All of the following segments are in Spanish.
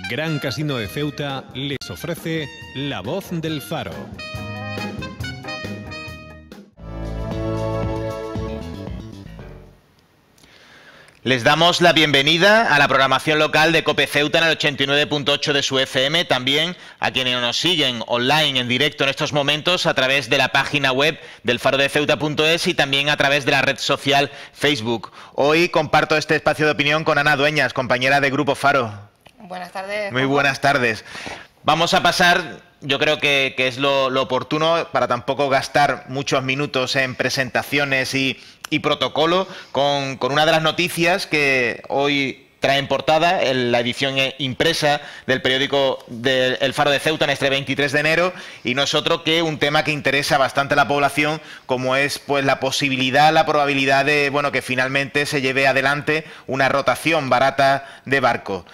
Gran Casino de Ceuta les ofrece La Voz del Faro. Les damos la bienvenida a la programación local de COPE Ceuta en el 89.8 de su FM, también a quienes nos siguen online en directo en estos momentos a través de la página web del farodeceuta.es y también a través de la red social Facebook. Hoy comparto este espacio de opinión con Ana Dueñas, compañera de Grupo Faro. Buenas tardes. Muy buenas tardes. Vamos a pasar, yo creo que es lo oportuno para tampoco gastar muchos minutos en presentaciones y protocolo con una de las noticias que hoy trae en portada en la edición impresa del periódico El Faro de Ceuta en este 23 de enero, y no es otro que un tema que interesa bastante a la población, como es pues la posibilidad, la probabilidad de que finalmente se lleve adelante una rotación barata de barcos.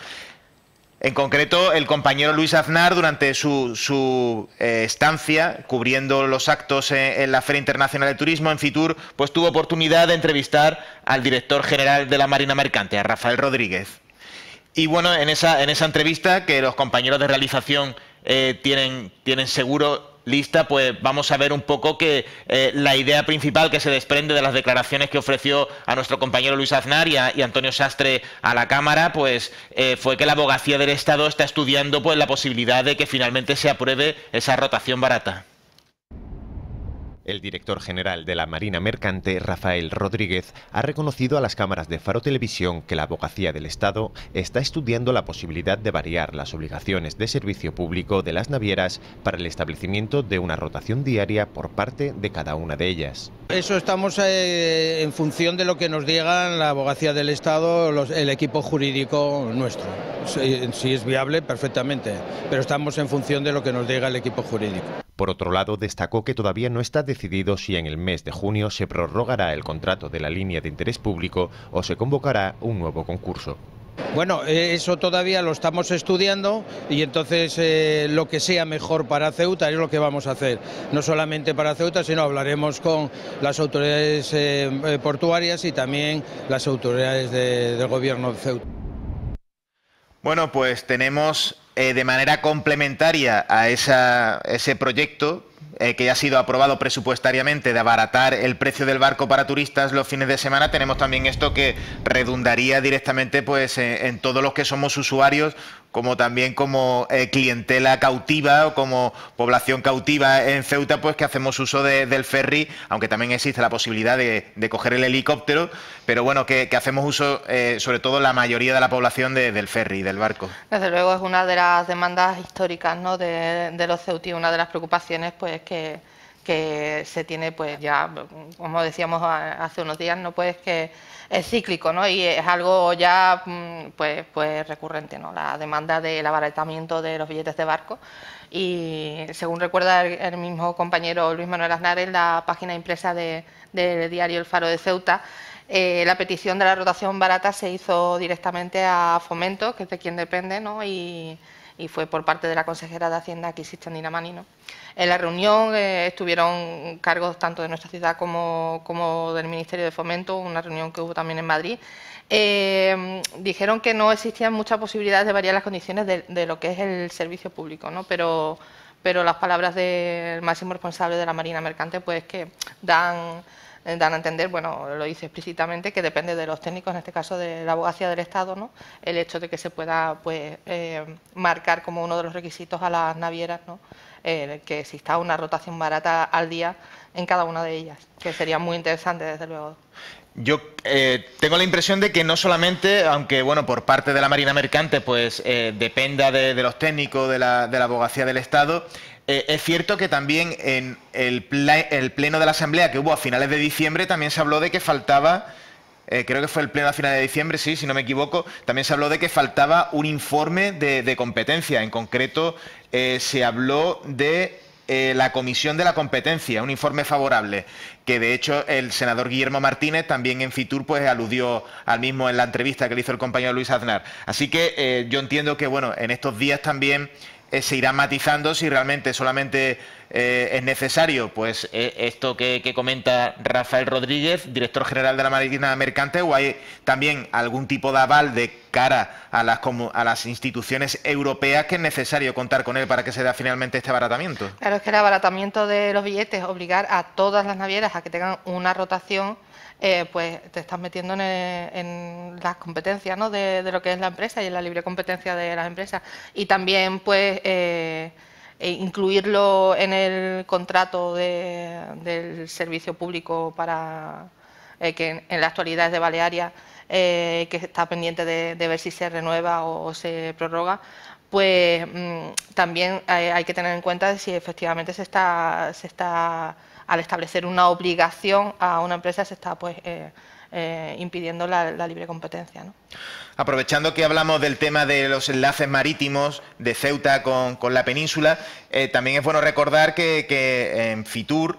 En concreto, el compañero Luis Aznar, durante su estancia cubriendo los actos en la Feria Internacional de Turismo, en Fitur, pues tuvo oportunidad de entrevistar al director general de la Marina Mercante, a Rafael Rodríguez. Y bueno, en esa entrevista, que los compañeros de realización tienen seguro lista, pues vamos a ver un poco que la idea principal que se desprende de las declaraciones que ofreció a nuestro compañero Luis Aznar y Antonio Sastre a la Cámara, pues fue que la Abogacía del Estado está estudiando pues la posibilidad de que finalmente se apruebe esa rotación barata. El director general de la Marina Mercante, Rafael Rodríguez, ha reconocido a las cámaras de Faro Televisión que la Abogacía del Estado está estudiando la posibilidad de variar las obligaciones de servicio público de las navieras para el establecimiento de una rotación diaria por parte de cada una de ellas. Eso estamos en función de lo que nos digan la Abogacía del Estado, el equipo jurídico nuestro. Si es viable, perfectamente, pero estamos en función de lo que nos diga el equipo jurídico. Por otro lado, destacó que todavía no está decidido si en el mes de junio se prorrogará el contrato de la línea de interés público o se convocará un nuevo concurso. Bueno, eso todavía lo estamos estudiando y entonces lo que sea mejor para Ceuta es lo que vamos a hacer. No solamente para Ceuta, sino hablaremos con las autoridades portuarias y también las autoridades del gobierno de Ceuta. Bueno, pues tenemos de manera complementaria a ese proyecto que ya ha sido aprobado presupuestariamente de abaratar el precio del barco para turistas los fines de semana, tenemos también esto que redundaría directamente pues en todos los que somos usuarios, como también como clientela cautiva o como población cautiva en Ceuta, pues que hacemos uso del ferry, aunque también existe la posibilidad de coger el helicóptero, pero bueno, que hacemos uso, sobre todo la mayoría de la población, del ferry, del barco. Desde luego es una de las demandas históricas, ¿no?, de los ceutíes, una de las preocupaciones pues que se tiene, pues ya, como decíamos hace unos días, no, pues que es cíclico, ¿no?, y es algo ya pues recurrente, ¿no?, la demanda del abaratamiento de los billetes de barco. Y según recuerda el mismo compañero Luis Manuel Aznar, en la página impresa del diario El Faro de Ceuta, la petición de la rotación barata se hizo directamente a Fomento, que es de quien depende, ¿no?, y fue por parte de la consejera de Hacienda, aquí Cristian Dinamani, ¿no? En la reunión estuvieron cargos tanto de nuestra ciudad como del Ministerio de Fomento, una reunión que hubo también en Madrid. Dijeron que no existían muchas posibilidades de variar las condiciones de lo que es el servicio público, ¿no? Pero las palabras del máximo responsable de la Marina Mercante, pues que dan a entender, bueno, lo dice explícitamente, que depende de los técnicos, en este caso de la Abogacía del Estado, ¿no?, el hecho de que se pueda pues marcar como uno de los requisitos a las navieras, ¿no?, que exista una rotación barata al día en cada una de ellas, que sería muy interesante, desde luego. Yo tengo la impresión de que no solamente, aunque bueno, por parte de la Marina Mercante pues dependa de los técnicos de la Abogacía del Estado, es cierto que también en el pleno de la Asamblea que hubo a finales de diciembre también se habló de que faltaba, creo que fue el pleno a finales de diciembre, sí, si no me equivoco, también se habló de que faltaba un informe de competencia. En concreto se habló de la Comisión de la Competencia, un informe favorable, que de hecho el senador Guillermo Martínez también en Fitur pues aludió al mismo en la entrevista que le hizo el compañero Luis Aznar. Así que yo entiendo que bueno, en estos días también se irá matizando si realmente solamente es necesario pues esto que comenta Rafael Rodríguez, director general de la Marina Mercante, o hay también algún tipo de aval de cara a las instituciones europeas que es necesario contar con él para que se dé finalmente este abaratamiento? Claro, es que el abaratamiento de los billetes, obligar a todas las navieras a que tengan una rotación, pues te estás metiendo en las competencias, ¿no?, de lo que es la empresa y en la libre competencia de las empresas. Y también, pues, incluirlo en el contrato del servicio público para que en la actualidad es de Balearia, que está pendiente de ver si se renueva o se prorroga, pues también hay que tener en cuenta si efectivamente se está al establecer una obligación a una empresa se está pues impidiendo la libre competencia, ¿no? Aprovechando que hablamos del tema de los enlaces marítimos de Ceuta con la península, también es bueno recordar que en Fitur,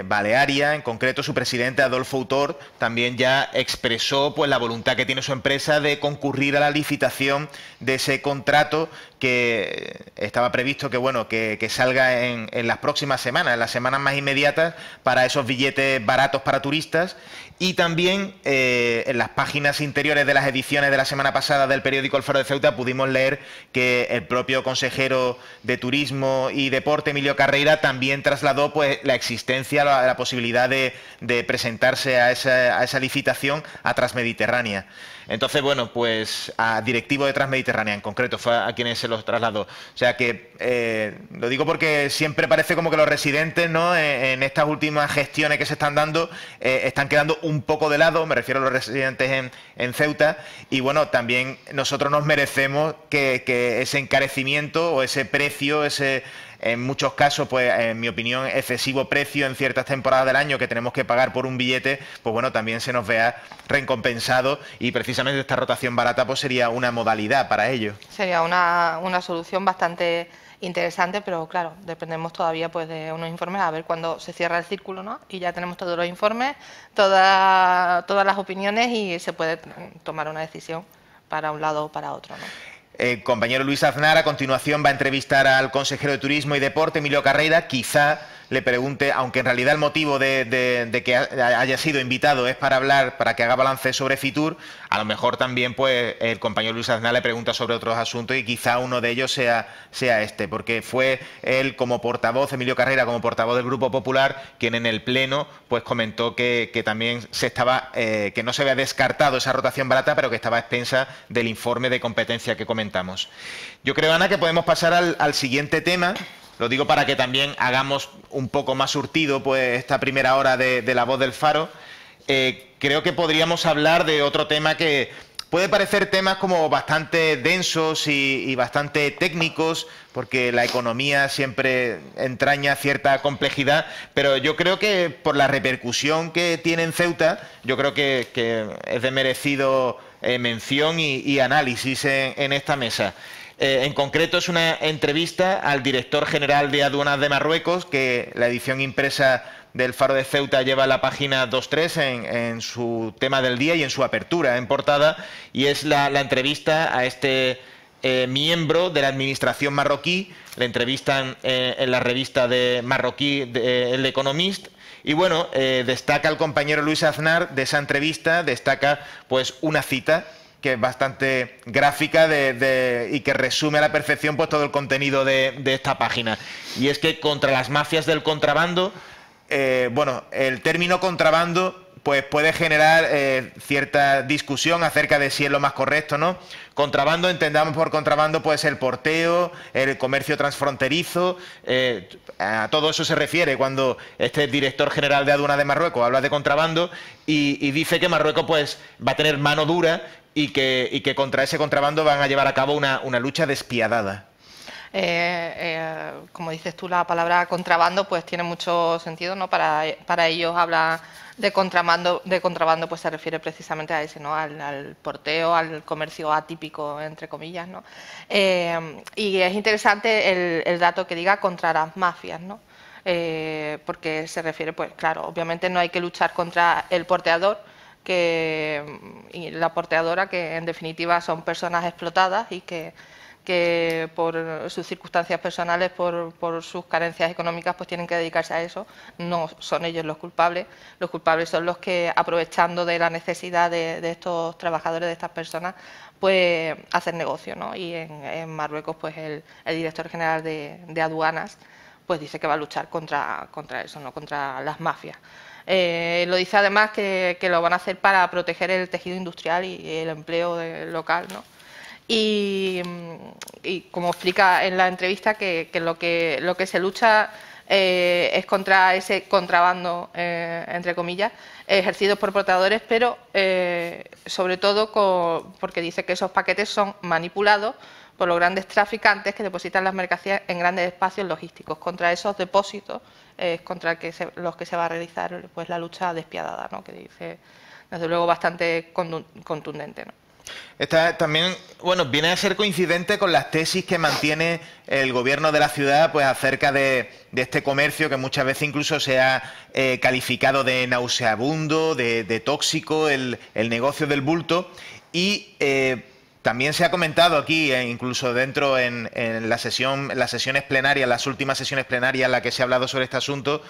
Balearia, en concreto su presidente Adolfo Autor, también ya expresó pues la voluntad que tiene su empresa de concurrir a la licitación de ese contrato que estaba previsto que salga en las próximas semanas, en las semanas más inmediatas, para esos billetes baratos para turistas. Y también en las páginas interiores de las ediciones de la semana pasada del periódico El Faro de Ceuta pudimos leer que el propio consejero de Turismo y Deporte, Emilio Carreira, también trasladó pues la existencia, la posibilidad de presentarse a esa licitación a Transmediterránea. Entonces, bueno, pues a directivo de Transmediterránea en concreto fue a quienes se los trasladó. O sea que lo digo porque siempre parece como que los residentes, ¿no?, en estas últimas gestiones que se están dando están quedando un poco de lado, me refiero a los residentes en Ceuta, y bueno, también nosotros nos merecemos que ese encarecimiento o ese precio, en muchos casos, pues en mi opinión, excesivo precio en ciertas temporadas del año que tenemos que pagar por un billete, pues bueno, también se nos vea recompensado, y precisamente esta rotación barata pues sería una modalidad para ello. Sería una solución bastante interesante, pero claro, dependemos todavía pues de unos informes, a ver cuándo se cierra el círculo, ¿no? Y ya tenemos todos los informes, todas las opiniones, y se puede tomar una decisión para un lado o para otro, ¿no? El compañero Luis Aznar a continuación va a entrevistar al consejero de Turismo y Deporte, Emilio Carreira. Quizá le pregunte, aunque en realidad el motivo de que haya sido invitado es para hablar, para que haga balance sobre Fitur, a lo mejor también pues el compañero Luis Aznar le pregunta sobre otros asuntos y quizá uno de ellos sea este, porque fue él como portavoz, Emilio Carreira como portavoz del Grupo Popular, quien en el Pleno pues comentó que también que no se había descartado esa rotación barata, pero que estaba a expensa del informe de competencia que comentamos. Yo creo, Ana, que podemos pasar al siguiente tema. Lo digo para que también hagamos un poco más surtido pues esta primera hora de La Voz del Faro. Creo que podríamos hablar de otro tema que puede parecer temas como bastante densos y bastante técnicos, porque la economía siempre entraña cierta complejidad, pero yo creo que por la repercusión que tiene en Ceuta, yo creo que es de merecido mención y análisis en esta mesa. En concreto es una entrevista al director general de Aduanas de Marruecos, que la edición impresa del Faro de Ceuta lleva la página 2.3 en su tema del día y en su apertura en portada, y es la entrevista a este miembro de la administración marroquí. Le entrevistan en la revista de marroquí El Economist. Y bueno, destaca el compañero Luis Aznar de esa entrevista, destaca pues una cita que es bastante gráfica y que resume a la perfección pues todo el contenido de esta página. Y es que contra las mafias del contrabando, bueno, el término contrabando pues puede generar cierta discusión acerca de si es lo más correcto, ¿no? Contrabando, entendamos por contrabando pues el porteo, el comercio transfronterizo, a todo eso se refiere cuando este director general de Aduanas de Marruecos habla de contrabando y dice que Marruecos pues va a tener mano dura y que contra ese contrabando van a llevar a cabo una lucha despiadada. Como dices tú, la palabra contrabando pues tiene mucho sentido, ¿no? Para ellos habla de contrabando pues se refiere precisamente a ese, ¿no? Al porteo, al comercio atípico, entre comillas, ¿no? Y es interesante el dato que diga contra las mafias, ¿no? Porque se refiere, pues claro, obviamente no hay que luchar contra el porteador y la porteadora, que en definitiva son personas explotadas y que que por sus circunstancias personales, por sus carencias económicas, pues tienen que dedicarse a eso. No son ellos los culpables son los que, aprovechando de la necesidad de estos trabajadores, de estas personas, pues hacen negocio, ¿no? Y en Marruecos, pues el director general de aduanas pues dice que va a luchar contra eso, ¿no? Contra las mafias. Lo dice además que lo van a hacer para proteger el tejido industrial y el empleo local, ¿no? Y como explica en la entrevista, que lo que se lucha es contra ese contrabando, entre comillas, ejercido por portadores, pero sobre todo porque dice que esos paquetes son manipulados por los grandes traficantes que depositan las mercancías en grandes espacios logísticos. Contra esos depósitos es contra los que se va a realizar pues la lucha despiadada, ¿no? Que dice, desde luego, bastante contundente, ¿no? Esta también, bueno, viene a ser coincidente con las tesis que mantiene el gobierno de la ciudad, pues acerca de este comercio que muchas veces incluso se ha calificado de nauseabundo, de tóxico, el negocio del bulto. Y también se ha comentado aquí, incluso dentro en las sesiones plenarias, las últimas sesiones plenarias en las que se ha hablado sobre este asunto,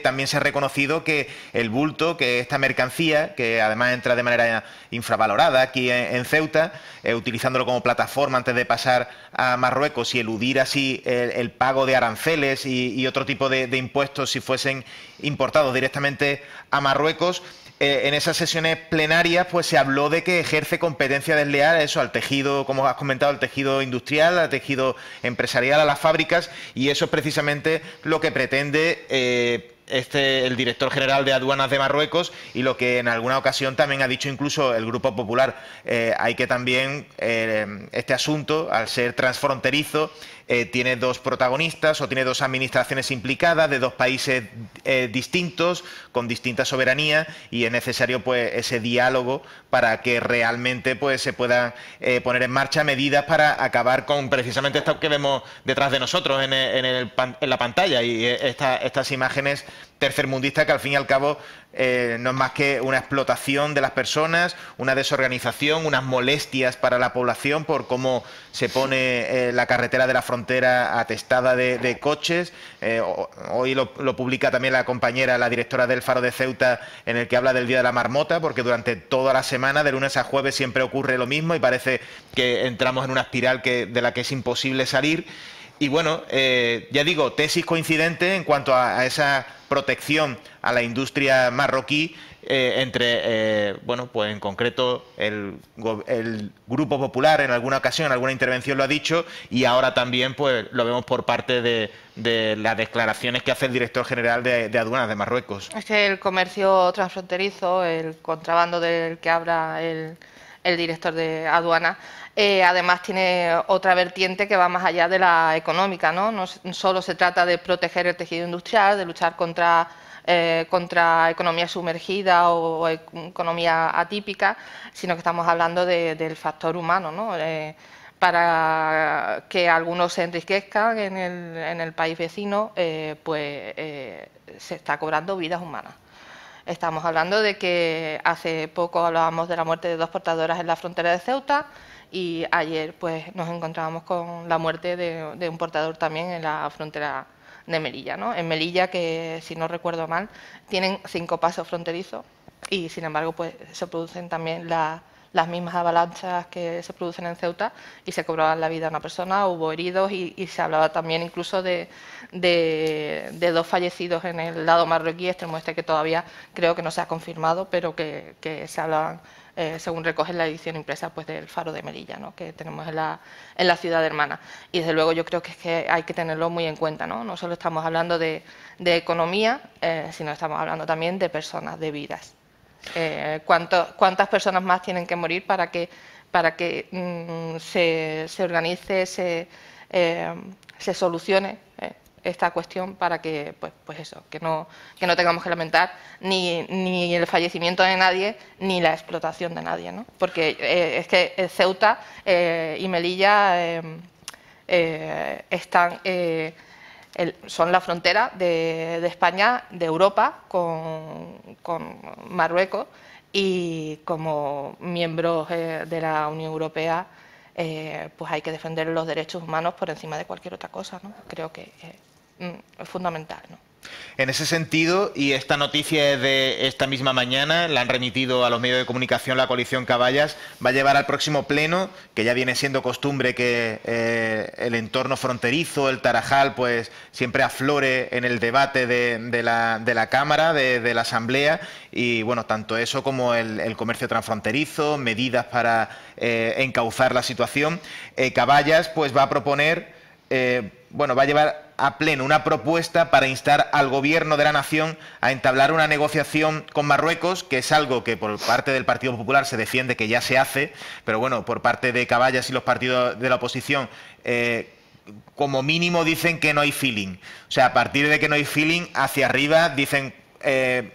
también se ha reconocido que el bulto, que esta mercancía, que además entra de manera infravalorada aquí en Ceuta, utilizándolo como plataforma antes de pasar a Marruecos y eludir así el pago de aranceles y otro tipo de impuestos si fuesen importados directamente a Marruecos. En esas sesiones plenarias pues se habló de que ejerce competencia desleal eso al tejido, como has comentado, al tejido industrial, al tejido empresarial, a las fábricas, y eso es precisamente lo que pretende el director general de aduanas de Marruecos, y lo que en alguna ocasión también ha dicho incluso el Grupo Popular. Hay que también, este asunto, al ser transfronterizo, tiene dos protagonistas o tiene dos administraciones implicadas de dos países distintos, con distinta soberanía, y es necesario pues ese diálogo para que realmente pues se puedan poner en marcha medidas para acabar con precisamente esto que vemos detrás de nosotros en la pantalla, y estas imágenes tercermundistas que al fin y al cabo no es más que una explotación de las personas, una desorganización, unas molestias para la población por cómo se pone la carretera de la frontera atestada de coches. Hoy lo publica también la compañera, la directora del Faro de Ceuta, en el que habla del Día de la Marmota, porque durante toda la semana, de lunes a jueves, siempre ocurre lo mismo y parece que entramos en una espiral de la que es imposible salir. Y bueno, ya digo, tesis coincidente en cuanto a esa protección a la industria marroquí entre, bueno, pues en concreto el Grupo Popular en alguna ocasión, en alguna intervención lo ha dicho, y ahora también pues lo vemos por parte de las declaraciones que hace el director general de aduanas de Marruecos. Es que el comercio transfronterizo, el contrabando del que habla el director de aduanas, además tiene otra vertiente que va más allá de la económica, ¿no? No solo se trata de proteger el tejido industrial, de luchar contra economía sumergida o economía atípica, sino que estamos hablando del factor humano, ¿no? Para que algunos se enriquezcan en el país vecino, se está cobrando vidas humanas. Estamos hablando de que hace poco hablábamos de la muerte de 2 portadoras en la frontera de Ceuta, y ayer pues nos encontrábamos con la muerte de un portador también en la frontera de Melilla, ¿no? En Melilla, que si no recuerdo mal, tienen 5 pasos fronterizos, y sin embargo pues se producen también las mismas avalanchas que se producen en Ceuta, y se cobraba la vida a una persona, hubo heridos, y se hablaba también incluso de 2 fallecidos en el lado marroquí, extremo este, que todavía creo que no se ha confirmado, pero que se hablaban, según recoge la edición impresa pues del Faro de Melilla, ¿no? Que tenemos en la ciudad hermana. Y desde luego yo creo que es que hay que tenerlo muy en cuenta, ¿no? No solo estamos hablando de economía, sino estamos hablando también de personas, de vidas. ¿Cuántas personas más tienen que morir para que se organice, se solucione esta cuestión, para que pues eso, que no tengamos que lamentar ni el fallecimiento de nadie ni la explotación de nadie, ¿no? Porque es que Ceuta y Melilla son la frontera de España, de Europa, con Marruecos, y como miembros de la Unión Europea pues hay que defender los derechos humanos por encima de cualquier otra cosa, ¿no? Creo que es fundamental, ¿no? En ese sentido, y esta noticia es de esta misma mañana, la han remitido a los medios de comunicación la coalición Caballas, va a llevar al próximo pleno, que ya viene siendo costumbre que el entorno fronterizo, el Tarajal, pues siempre aflore en el debate de la Cámara, de la Asamblea, y bueno, tanto eso como el comercio transfronterizo, medidas para encauzar la situación. Caballas pues va a proponer, va a llevar a pleno una propuesta para instar al Gobierno de la Nación a entablar una negociación con Marruecos, que es algo que por parte del Partido Popular se defiende que ya se hace, pero bueno, por parte de Caballas y los partidos de la oposición, como mínimo dicen que no hay feeling. O sea, a partir de que no hay feeling, hacia arriba dicen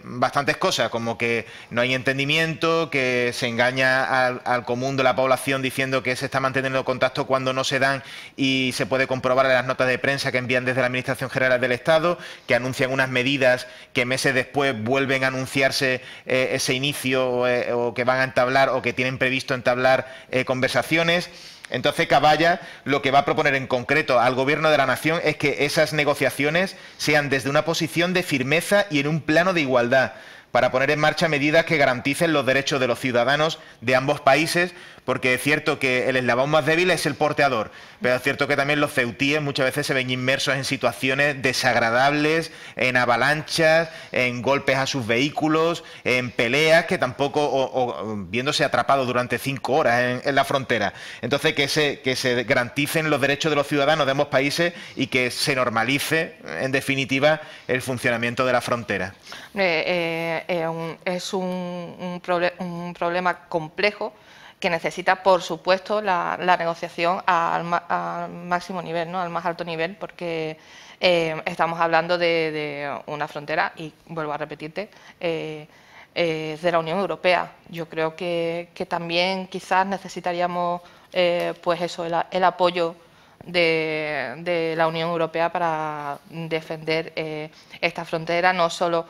bastantes cosas, como que no hay entendimiento, que se engaña al común de la población diciendo que se está manteniendo contacto cuando no se dan, y se puede comprobar en las notas de prensa que envían desde la Administración General del Estado, que anuncian unas medidas que meses después vuelven a anunciarse ese inicio o que van a entablar o que tienen previsto entablar conversaciones. Entonces, Caballas lo que va a proponer en concreto al Gobierno de la Nación es que esas negociaciones sean desde una posición de firmeza y en un plano de igualdad, para poner en marcha medidas que garanticen los derechos de los ciudadanos de ambos países, porque es cierto que el eslabón más débil es el porteador, pero es cierto que también los ceutíes muchas veces se ven inmersos en situaciones desagradables, en avalanchas, en golpes a sus vehículos, en peleas, que tampoco, o viéndose atrapados durante 5 horas en la frontera. Entonces, que se garanticen los derechos de los ciudadanos de ambos países y que se normalice, en definitiva, el funcionamiento de la frontera. Es un problema complejo que necesita, por supuesto, la negociación al máximo nivel, ¿no? Al más alto nivel, porque estamos hablando de una frontera, y vuelvo a repetirte, de la Unión Europea. Yo creo que también quizás necesitaríamos pues eso, el apoyo de la Unión Europea para defender esta frontera, no solo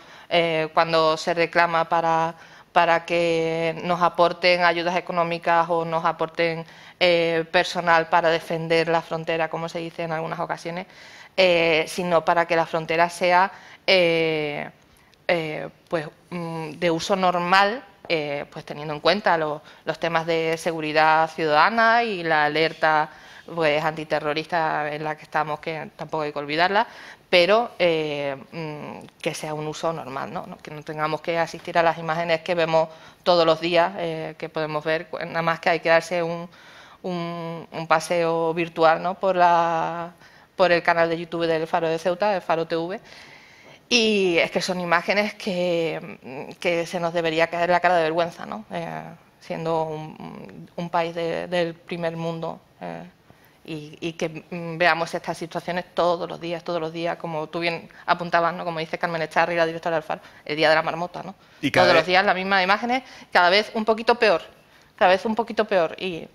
cuando se reclama para que nos aporten ayudas económicas o nos aporten personal para defender la frontera, como se dice en algunas ocasiones, sino para que la frontera sea pues de uso normal, pues teniendo en cuenta los temas de seguridad ciudadana y la alerta pues antiterrorista en la que estamos, que tampoco hay que olvidarla, pero que sea un uso normal, ¿no? Que no tengamos que asistir a las imágenes que vemos todos los días, que podemos ver, nada más que hay que darse un paseo virtual, ¿no? por el canal de YouTube del Faro de Ceuta, el Faro TV, y es que son imágenes que se nos debería caer la cara de vergüenza, ¿no? Siendo un país del primer mundo, y que veamos estas situaciones todos los días, como tú bien apuntabas, ¿no? Como dice Carmen Echarri, la directora del Faro, el día de la marmota, ¿no? Y todos los días las mismas imágenes, cada vez un poquito peor, y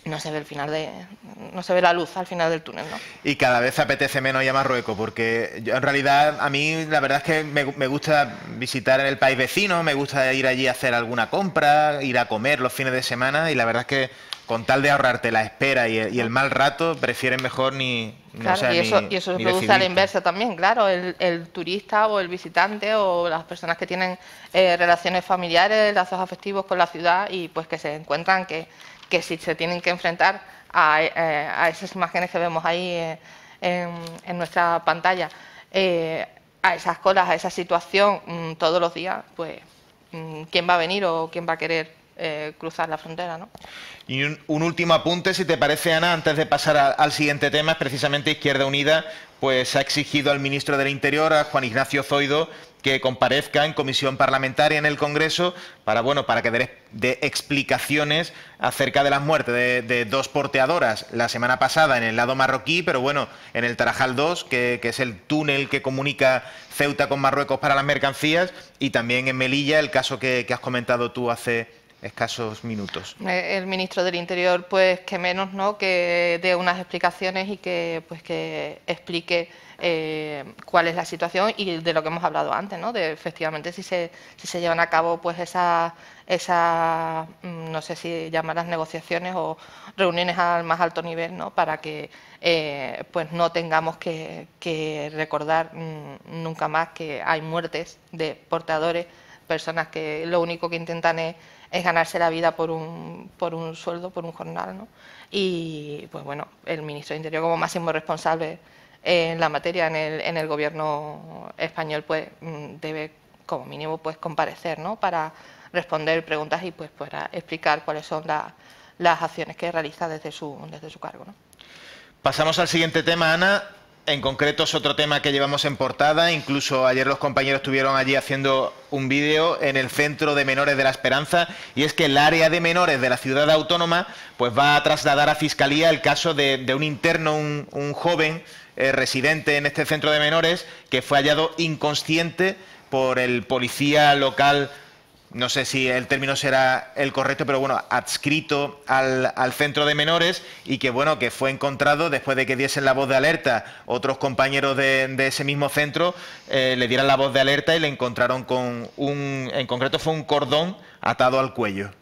no se ve el final no se ve la luz al final del túnel, ¿no? Y cada vez apetece menos ir a Marruecos, porque yo, en realidad, a mí la verdad es que me gusta visitar el país vecino, me gusta ir allí a hacer alguna compra, ir a comer los fines de semana, y la verdad es que con tal de ahorrarte la espera y el mal rato, prefieren mejor Claro, y eso se produce a la inversa también, claro, el turista o el visitante o las personas que tienen relaciones familiares, lazos afectivos con la ciudad, y pues que se encuentran que si se tienen que enfrentar a esas imágenes que vemos ahí en nuestra pantalla, a esas colas, a esa situación todos los días, pues ¿quién va a venir o quién va a querer cruzar la frontera, ¿no? Y un último apunte, si te parece, Ana, antes de pasar al siguiente tema. Es precisamente Izquierda Unida pues ha exigido al ministro del Interior, a Juan Ignacio Zoido, que comparezca en comisión parlamentaria en el Congreso para que dé explicaciones acerca de las muertes de 2 porteadoras la semana pasada en el lado marroquí, pero bueno, en el Tarajal 2, que es el túnel que comunica Ceuta con Marruecos para las mercancías, y también en Melilla, el caso que has comentado tú hace escasos minutos. El ministro del Interior, pues que menos, ¿no?, que dé unas explicaciones y que explique cuál es la situación y de lo que hemos hablado antes, ¿no?, de efectivamente si se llevan a cabo pues esas no sé si llamarlas negociaciones o reuniones al más alto nivel, ¿no?, para que pues no tengamos que recordar nunca más que hay muertes de portadores, personas que lo único que intentan es ganarse la vida por un sueldo, por un jornal, ¿no? Y pues bueno, el ministro de Interior como máximo responsable en la materia en el gobierno español pues debe como mínimo pues comparecer, ¿no?, para responder preguntas y pues para explicar cuáles son las acciones que realiza desde su cargo, ¿no? Pasamos al siguiente tema, Ana. En concreto es otro tema que llevamos en portada, incluso ayer los compañeros estuvieron allí haciendo un vídeo en el Centro de Menores de La Esperanza, y es que el área de menores de la ciudad autónoma pues va a trasladar a Fiscalía el caso de un interno, un joven residente en este centro de menores que fue hallado inconsciente por el policía local. No sé si el término será el correcto, pero bueno, adscrito al centro de menores, y que bueno, que fue encontrado después de que diesen la voz de alerta otros compañeros de ese mismo centro, le dieran la voz de alerta y le encontraron con en concreto fue un cordón atado al cuello.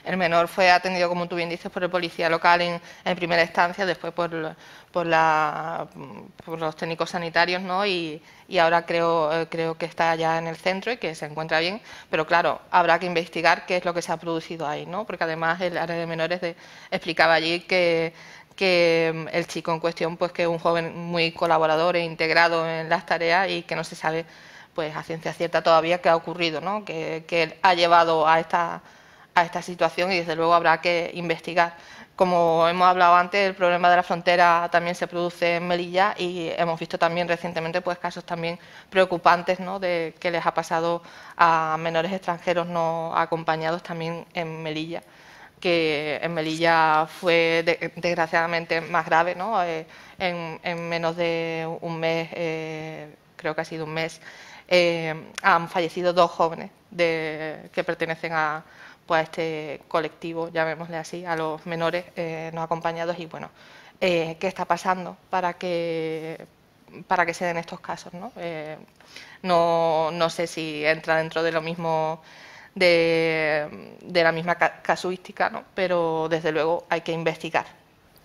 El menor fue atendido, como tú bien dices, por el policía local en primera instancia, después por los técnicos sanitarios, ¿no? Y ahora creo que está ya en el centro y que se encuentra bien, pero claro, habrá que investigar qué es lo que se ha producido ahí, ¿no? Porque además el área de menores explicaba allí que el chico en cuestión, pues que es un joven muy colaborador e integrado en las tareas y que no se sabe, pues a ciencia cierta todavía qué ha ocurrido, ¿no? Que ha llevado a esta situación, y desde luego habrá que investigar. Como hemos hablado antes, el problema de la frontera también se produce en Melilla, y hemos visto también recientemente pues casos también preocupantes, ¿no?, de que les ha pasado a menores extranjeros no acompañados también en Melilla, que en Melilla fue desgraciadamente más grave, ¿no? En menos de un mes, creo que ha sido un mes, han fallecido 2 jóvenes que pertenecen a este colectivo, llamémosle así, a los menores no acompañados. Y bueno, ¿qué está pasando para que se den estos casos, ¿no? No sé si entra dentro de lo mismo, de la misma casuística, ¿no?, pero desde luego hay que investigar,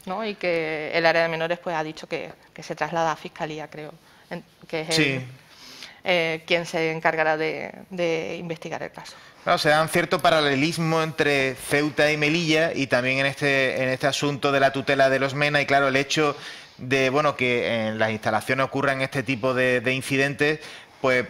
¿no? Y que el área de menores pues ha dicho que se traslada a Fiscalía, creo, que es sí, quien se encargará de investigar el caso. Claro, se da un cierto paralelismo entre Ceuta y Melilla, y también en este asunto de la tutela de los MENA, y claro, el hecho de bueno que en las instalaciones ocurran este tipo de incidentes, pues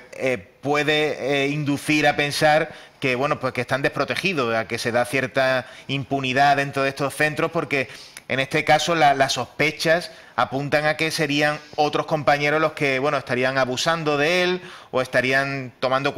puede inducir a pensar que bueno, pues que están desprotegidos, a que se da cierta impunidad dentro de estos centros, porque en este caso las sospechas apuntan a que serían otros compañeros los que bueno, estarían abusando de él o estarían tomando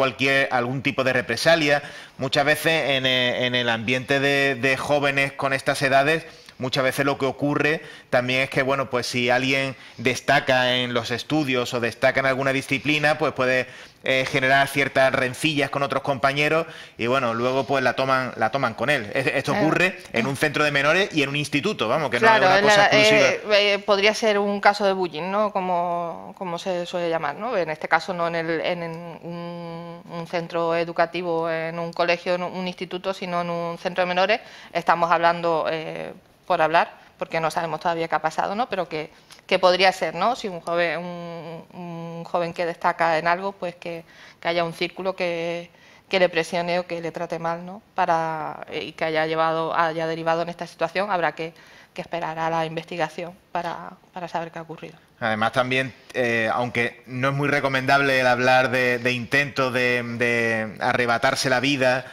algún tipo de represalia. Muchas veces en el ambiente de jóvenes con estas edades, muchas veces lo que ocurre también es que bueno, pues si alguien destaca en los estudios o destaca en alguna disciplina, pues puede generar ciertas rencillas con otros compañeros, y bueno, luego pues la toman con él. Esto ocurre en un centro de menores y en un instituto, vamos, que claro, no es una cosa exclusiva. Podría ser un caso de bullying, ¿no?, como se suele llamar, ¿no? En este caso no en un centro educativo, en un colegio, en un instituto, sino en un centro de menores. Estamos hablando por hablar, porque no sabemos todavía qué ha pasado, ¿no?, pero que podría ser, ¿no?, si un joven que destaca en algo, pues que haya un círculo que le presione o que le trate mal, ¿no?, y que haya derivado en esta situación. Habrá que esperar a la investigación para saber qué ha ocurrido. Además también, aunque no es muy recomendable el hablar de intentos de arrebatarse la vida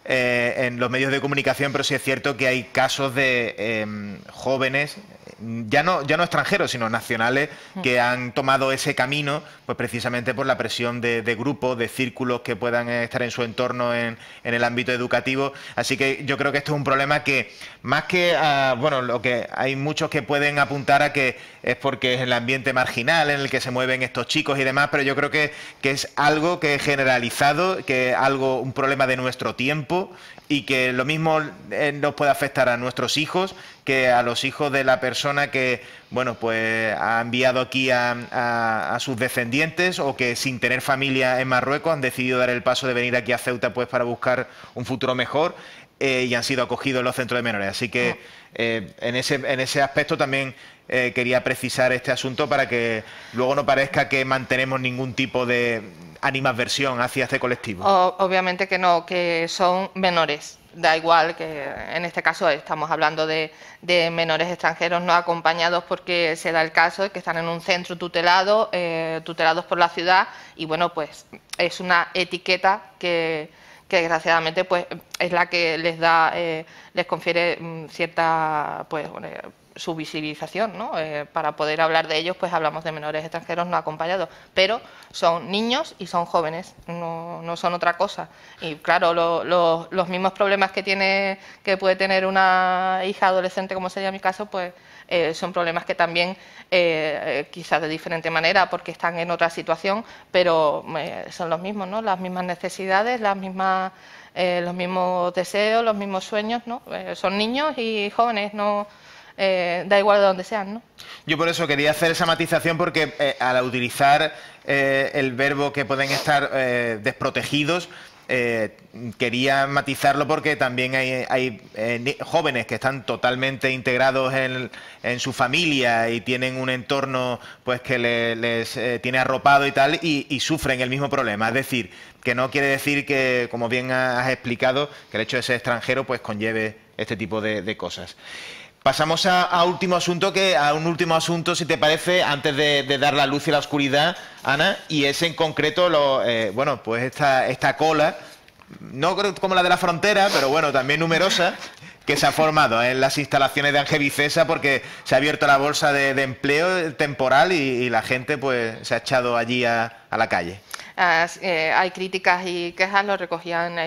en los medios de comunicación, pero sí es cierto que hay casos de jóvenes ya no extranjeros, sino nacionales, que han tomado ese camino, pues precisamente por la presión de grupos, de círculos que puedan estar en su entorno en el ámbito educativo. Así que yo creo que esto es un problema que, más que, bueno, lo que hay muchos que pueden apuntar a que es porque es el ambiente marginal en el que se mueven estos chicos y demás, pero yo creo que es algo que es generalizado, que es un problema de nuestro tiempo, y que lo mismo nos puede afectar a nuestros hijos que a los hijos de la persona que, bueno, pues ha enviado aquí a sus descendientes, o que sin tener familia en Marruecos han decidido dar el paso de venir aquí a Ceuta pues para buscar un futuro mejor, y han sido acogidos en los centros de menores. Así que en ese aspecto también quería precisar este asunto, para que luego no parezca que mantenemos ningún tipo de animadversión hacia este colectivo. Obviamente que no, que son menores. Da igual que en este caso estamos hablando de menores extranjeros no acompañados, porque se da el caso de que están en un centro tutelado, tutelados por la ciudad, y bueno, pues es una etiqueta que desgraciadamente pues es la que les confiere cierta, pues, su visibilización, ¿no? Para poder hablar de ellos, pues hablamos de menores extranjeros no acompañados, pero son niños y son jóvenes, no son otra cosa. Y claro, los mismos problemas que puede tener una hija adolescente, como sería mi caso, pues son problemas que también, quizás de diferente manera, porque están en otra situación, pero son los mismos, ¿no? Las mismas necesidades, los mismos deseos, los mismos sueños, ¿no? Son niños y jóvenes, no. Da igual de donde sean, ¿no? Yo por eso quería hacer esa matización, porque al utilizar el verbo que pueden estar desprotegidos, quería matizarlo, porque también hay jóvenes que están totalmente integrados en su familia y tienen un entorno pues que les tiene arropado y tal, y sufren el mismo problema. Es decir, que no quiere decir que, como bien has explicado, que el hecho de ser extranjero pues conlleve este tipo de cosas. Pasamos a un último asunto, si te parece, antes de dar la luz y la oscuridad, Ana, y es en concreto bueno, pues esta cola, no como la de la frontera, pero bueno, también numerosa, que se ha formado en las instalaciones de Ángel Vicesa, porque se ha abierto la bolsa de empleo temporal y la gente pues se ha echado allí a la calle. Hay críticas y quejas, lo recogían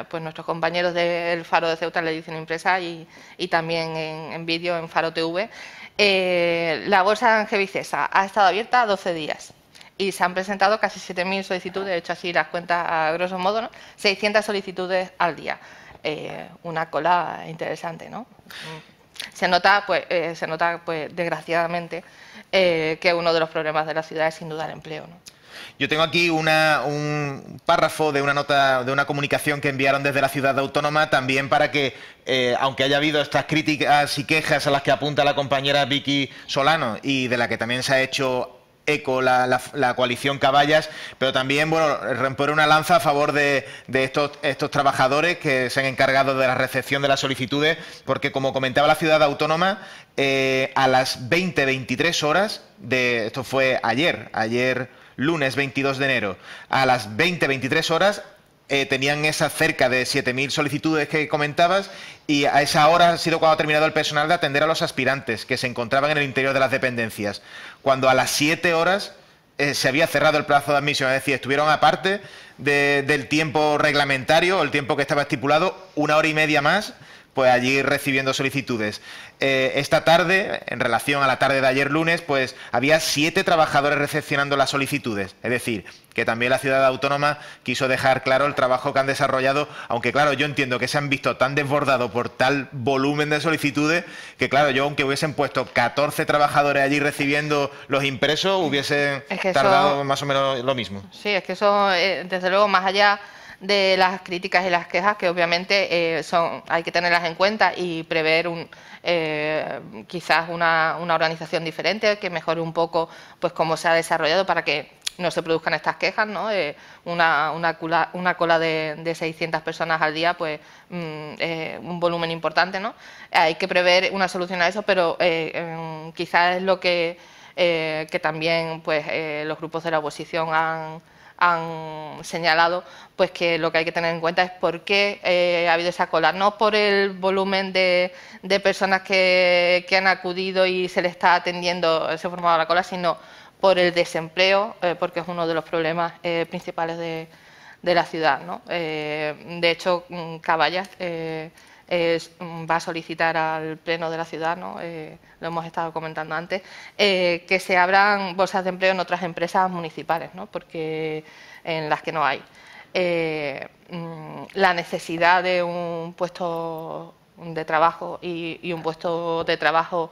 pues nuestros compañeros del Faro de Ceuta en la edición impresa y también en vídeo en Faro TV. La bolsa de Ángel Vicesa ha estado abierta 12 días y se han presentado casi 7.000 solicitudes, he hecho así las cuentas a grosso modo, ¿no? 600 solicitudes al día. Una cola interesante, ¿no? Se nota, pues desgraciadamente, que uno de los problemas de la ciudad es sin duda el empleo, ¿no? Yo tengo aquí un párrafo de una nota, de una comunicación que enviaron desde la ciudad autónoma, también para que, aunque haya habido estas críticas y quejas a las que apunta la compañera Vicky Solano, y de la que también se ha hecho eco la coalición Caballas, pero también, bueno, romper una lanza a favor de estos trabajadores que se han encargado de la recepción de las solicitudes, porque, como comentaba la ciudad autónoma, a las 20:23 horas, esto fue ayer lunes 22 de enero, a las 20:23 horas, tenían esas cerca de 7.000 solicitudes que comentabas, y a esa hora ha sido cuando ha terminado el personal de atender a los aspirantes que se encontraban en el interior de las dependencias, cuando a las 7 horas se había cerrado el plazo de admisión. Es decir, estuvieron, aparte del tiempo reglamentario, el tiempo que estaba estipulado, 1 hora y media más, pues allí recibiendo solicitudes. Esta tarde, en relación a la tarde de ayer lunes, pues había 7 trabajadores recepcionando las solicitudes. Es decir, que también la ciudad autónoma quiso dejar claro el trabajo que han desarrollado, aunque claro, yo entiendo que se han visto tan desbordados por tal volumen de solicitudes, que claro, yo aunque hubiesen puesto 14 trabajadores allí recibiendo los impresos, hubiesen tardado más o menos lo mismo. Sí, es que eso, desde luego, más allá de las críticas y las quejas, que obviamente hay que tenerlas en cuenta y prever quizás una organización diferente que mejore un poco pues cómo se ha desarrollado para que no se produzcan estas quejas, ¿no? Una cola de 600 personas al día, pues un volumen importante, ¿no? Hay que prever una solución a eso, pero quizás es lo que también pues los grupos de la oposición han señalado pues que lo que hay que tener en cuenta es por qué ha habido esa cola, no por el volumen de personas que han acudido y se les está atendiendo, se ha formado la cola, sino por el desempleo, porque es uno de los problemas principales de la ciudad, ¿no? De hecho, Caballas va a solicitar al Pleno de la ciudad, ¿no? Lo hemos estado comentando antes, que se abran bolsas de empleo en otras empresas municipales, ¿no? Porque en las que no hay. La necesidad de un puesto de trabajo y un puesto de trabajo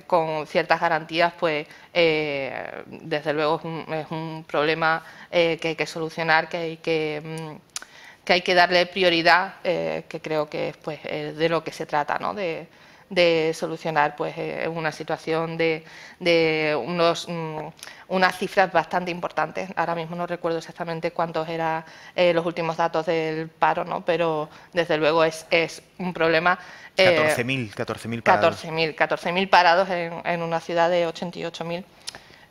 con ciertas garantías, pues desde luego es un problema que hay que solucionar, que hay que darle prioridad, que creo que es pues, de lo que se trata, ¿no? De solucionar pues, una situación de unas cifras bastante importantes. Ahora mismo no recuerdo exactamente cuántos eran los últimos datos del paro, ¿no? Pero desde luego es un problema. 14.000 parados. 14.000 parados en una ciudad de 88.000.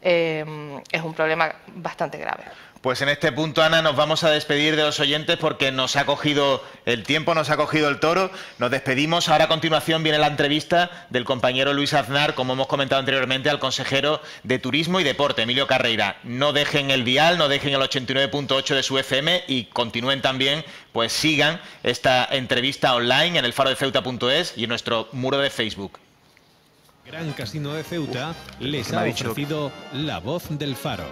Es un problema bastante grave. Pues en este punto, Ana, nos vamos a despedir de los oyentes porque nos ha cogido el tiempo, nos ha cogido el toro. Nos despedimos. Ahora a continuación viene la entrevista del compañero Luis Aznar, como hemos comentado anteriormente, al consejero de Turismo y Deporte, Emilio Carreira. No dejen el dial, no dejen el 89.8 de su FM y continúen también, pues sigan esta entrevista online en elfarodeceuta.es y en nuestro muro de Facebook. Gran Casino de Ceuta les ha ofrecido La Voz del Faro.